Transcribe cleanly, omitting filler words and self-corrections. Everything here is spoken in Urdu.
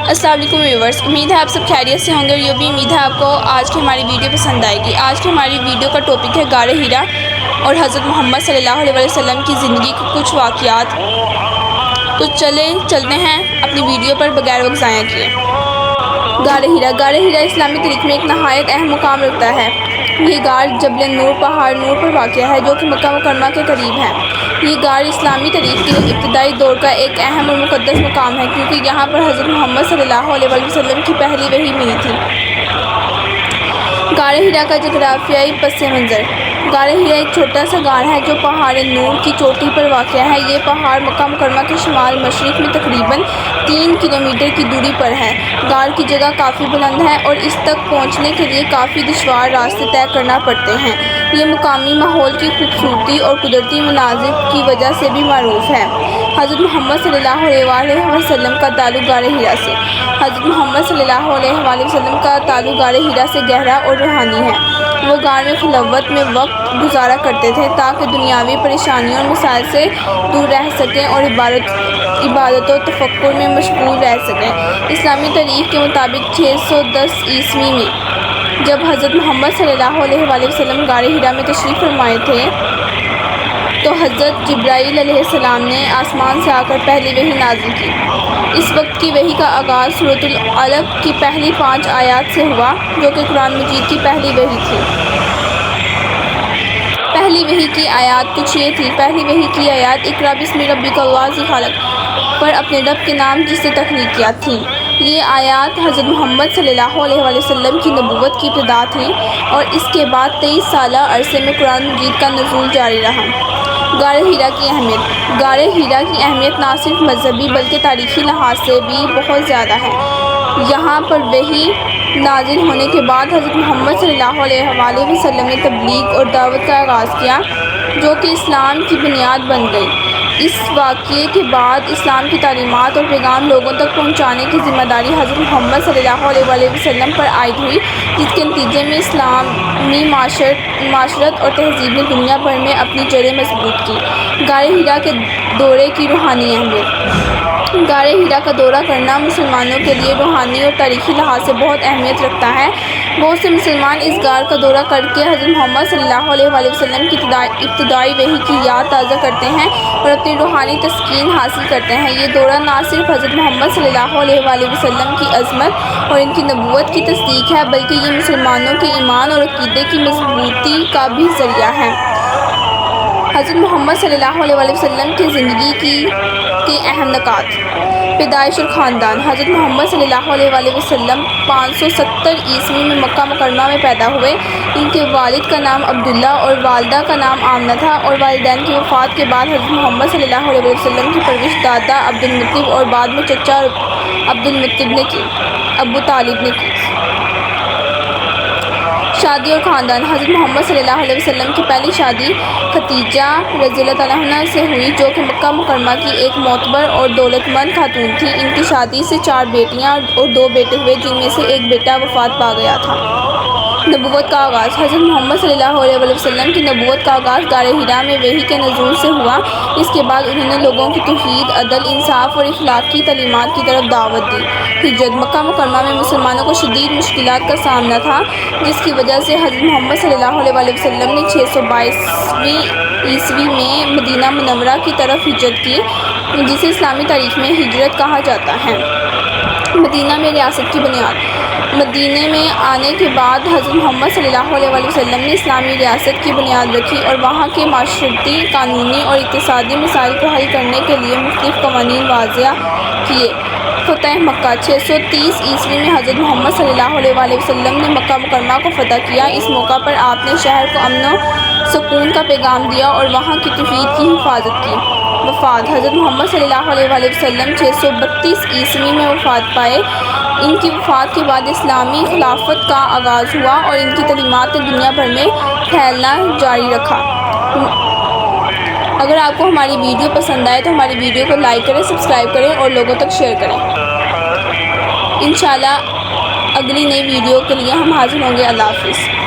السلام علیکم ویورز، امید ہے آپ سب خیریت سے ہوں گے اور یہ بھی امید ہے آپ کو آج کی ہماری ویڈیو پسند آئے گی۔ آج کی ہماری ویڈیو کا ٹاپک ہے غار حرا اور حضرت محمد صلی اللہ علیہ وسلم کی زندگی کے کچھ واقعات۔ تو چلتے ہیں اپنی ویڈیو پر بغیر وقت ضائع کیے۔ غار حرا اسلامی تاریخ میں ایک نہایت اہم مقام رکھتا ہے۔ یہ غار جبل نور پہاڑ نور پر واقع ہے جو کہ مکہ مکرمہ کے قریب ہے۔ یہ غار اسلامی تاریخ کے ابتدائی دور کا ایک اہم اور مقدس مقام ہے کیونکہ یہاں پر حضرت محمد صلی اللہ علیہ وسلم کی پہلی وحی ملی تھی۔ غار حرا کا جغرافیائی پس منظر۔ غار حرا ایک چھوٹا سا غار ہے جو پہاڑ نور کی چوٹی پر واقع ہے۔ یہ پہاڑ مکہ مکرمہ کے شمال مشرق میں تقریباً 3 کلومیٹر کی دوری پر ہے۔ غار کی جگہ کافی بلند ہے اور اس تک پہنچنے کے لیے کافی دشوار راستے طے کرنا پڑتے ہیں۔ یہ مقامی ماحول کی خوبصورتی اور قدرتی مناظر کی وجہ سے بھی معروف ہے۔ حضرت محمد صلی اللہ علیہ وسلم کا تعلق غار حرا سے۔ حضرت محمد صلی اللہ علیہ وسلم کا تعلق غار حرا سے گہرا اور روحانی ہے۔ وہ غار میں خلوت میں وقت گزارا کرتے تھے تاکہ دنیاوی پریشانیوں اور مسائل سے دور رہ سکیں اور عبادت و تفکر میں مشغول رہ سکیں۔ اسلامی تاریخ کے مطابق 610 عیسوی میں جب حضرت محمد صلی اللہ علیہ وسلم غار حرا میں تشریف فرمائے تھے تو حضرت جبرائیل علیہ السلام نے آسمان سے آ کر پہلی وحی نازل کی۔ اس وقت کی وحی کا آغاز سورۃ العلق کی پہلی 5 آیات سے ہوا جو کہ قرآن مجید کی پہلی وحی تھی۔ پہلی وحی کی آیات کچھ یہ تھی۔ پہلی وحی کی آیات اقرأ بسم ربک الذی خلق پر اپنے رب کے نام جس نے تخلیق کیا تھی۔ یہ آیات حضرت محمد صلی اللہ علیہ وسلم کی نبوت کی ابتدا تھی اور اس کے بعد 23 سالہ عرصے میں قرآن مجید کا نزول جاری رہا۔ غار حرا کی اہمیت۔ غار حرا کی اہمیت نہ صرف مذہبی بلکہ تاریخی لحاظ سے بھی بہت زیادہ ہے۔ یہاں پر وحی نازل ہونے کے بعد حضرت محمد صلی اللہ علیہ وسلم نے تبلیغ اور دعوت کا آغاز کیا جو کہ اسلام کی بنیاد بن گئی۔ اس واقعے کے بعد اسلام کی تعلیمات اور پیغام لوگوں تک پہنچانے کی ذمہ داری حضرت محمد صلی اللہ علیہ وسلم پر عائد ہوئی جس کے نتیجے میں اسلامی معاشرت اور تہذیب نے دنیا بھر میں اپنی جڑیں مضبوط کی۔ غار حرا کے دورے کی روحانی اہمیت۔ غار حرا کا دورہ کرنا مسلمانوں کے لیے روحانی اور تاریخی لحاظ سے بہت اہمیت رکھتا ہے۔ بہت سے مسلمان اس غار کا دورہ کر کے حضرت محمد صلی اللہ علیہ وسلم کی ابتدائی وحی کی یاد تازہ کرتے ہیں اور اپنی روحانی تسکین حاصل کرتے ہیں۔ یہ دورہ نہ صرف حضرت محمد صلی اللہ علیہ وسلم کی عظمت اور ان کی نبوت کی تصدیق ہے بلکہ یہ مسلمانوں کے ایمان اور عقیدے کی مضبوطی کا بھی ذریعہ ہے۔ حضرت محمد صلی اللہ علیہ وسلم کی زندگی کے اہم نکات۔ پیدائش اور خاندان۔ حضرت محمد صلی اللہ علیہ وسلم 570 عیسوی میں مکہ مکرمہ میں پیدا ہوئے۔ ان کے والد کا نام عبداللہ اور والدہ کا نام آمنہ تھا اور والدین کی وفات کے بعد حضرت محمد صلی اللہ علیہ وسلم کی پرورش دادا عبدالمطلب اور بعد میں چچا عبدالمطلب نے کی، ابو طالب نے کی۔ شادی اور خاندان۔ حضرت محمد صلی اللہ علیہ وسلم کی پہلی شادی خدیجہ رضی اللہ عنہا سے ہوئی جو کہ مکہ مکرمہ کی ایک معتبر اور دولت مند خاتون تھی۔ ان کی شادی سے 4 بیٹیاں اور 2 بیٹے ہوئے جن میں سے ایک بیٹا وفات پا گیا تھا۔ نبوت کا آغاز۔ حضرت محمد صلی اللہ علیہ وسلم کی نبوت کا آغاز غار حرا میں وحی کے نزول سے ہوا۔ اس کے بعد انہوں نے لوگوں کی توحید، عدل، انصاف اور اخلاق کی تعلیمات کی طرف دعوت دی۔ ہجرت۔ مکہ مکرمہ میں مسلمانوں کو شدید مشکلات کا سامنا تھا جس کی وجہ سے حضرت محمد صلی اللہ علیہ وسلم نے 622 عیسوی میں مدینہ منورہ کی طرف ہجرت کی جسے اسلامی تاریخ میں ہجرت کہا جاتا ہے۔ مدینہ میں ریاست کی بنیاد۔ مدینہ میں آنے کے بعد حضرت محمد صلی اللہ علیہ وسلم نے اسلامی ریاست کی بنیاد رکھی اور وہاں کے معاشرتی، قانونی اور اقتصادی مسائل کو حل کرنے کے لیے مختلف قوانین وضع کیے۔ فتح مکہ۔ 630 عیسوی میں حضرت محمد صلی اللہ علیہ وسلم نے مکہ مکرمہ کو فتح کیا۔ اس موقع پر آپ نے شہر کو امن و سکون کا پیغام دیا اور وہاں کی توحید کی حفاظت کی۔ وفات۔ حضرت محمد صلی اللہ علیہ وسلم 632 عیسوی میں وفات پائے۔ ان کی وفات کے بعد اسلامی خلافت کا آغاز ہوا اور ان کی تعلیمات نے دنیا بھر میں پھیلنا جاری رکھا۔ اگر آپ کو ہماری ویڈیو پسند آئے تو ہماری ویڈیو کو لائک کریں، سبسکرائب کریں اور لوگوں تک شیئر کریں۔ انشاءاللہ اگلی نئی ویڈیو کے لیے ہم حاضر ہوں گے۔ اللہ حافظ۔